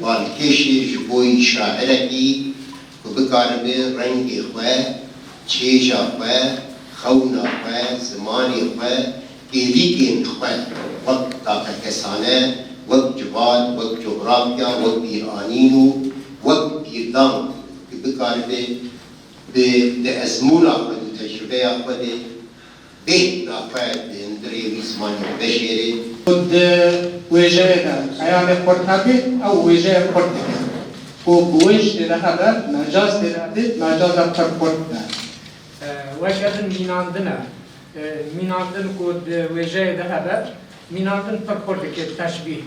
بالکشی جبوی شاعرکی و بکاربه رنگ خواه، چیجا خواه، خونا خواه، زمانی خواه، گلیگین خواه، وقت طاقه کسانه، وقت جبال، وقت جغرافیا، وقت بیرانینو، وقت بیردان که بکاربه به ازمون آخواه و تجربه آخواه به ناخواه به اندری ویزمانی بشیره ضد وجهه ايام قرطبي او وجهه قرطبي وبوجه لخبر مجاز لرابط مجاز قرطبي وكذا ميناندن كود وجهه لخبر ميناندن قرطبي التشبيه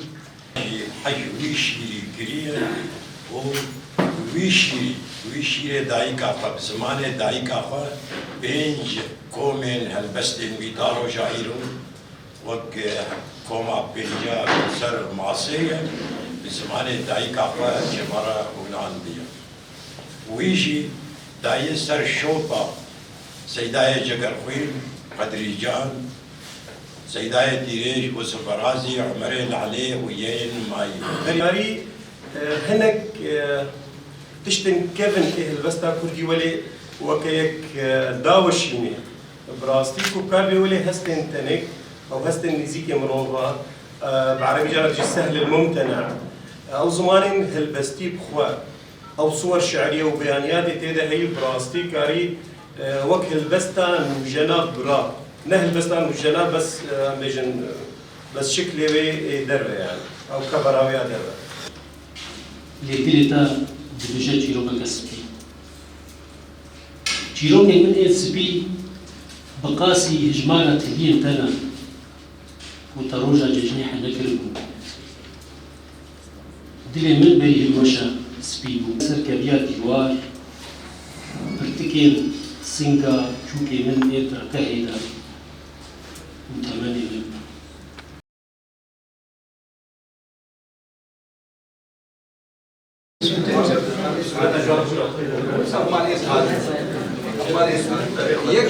حي ويشيري كريه ويشيري دايكا فبزمان دايكا بينج كومين هالبستن ويدارو جاهيرون وك كوما بينجا سر معصية بزمان دايكا جمرة هولندية ويجي داي سر شوطة سيدايا جقرخويل قدريجان سيدايا تيريج وسفرازي عمرين عليه ويين ماي هناك تشتن كيفن البستا كردي ولي وكيك داوشيني براستيكو كابي ولي هستن تنك او هستن نزيكي مروفا بعربي جرى السهل الممتنع او زمان هالبستي بخوا او صور شعريه وبيانيات تيدا هي براستي كاري وك هالبستا جناب برا نه هالبستا جناب بس مجن بس شكلي دربه يعني او كبراويه دربه لكلتا دبجة جيرو بقسبي جيرو من إنسبي بقاسي هجمانة تهين تنا وتروجا ججنيح نكربو دلي من بريه الوشا سبيبو سركبيات جوار برتكين سنكا شوكي من إيتر كهيدا وتماني من ये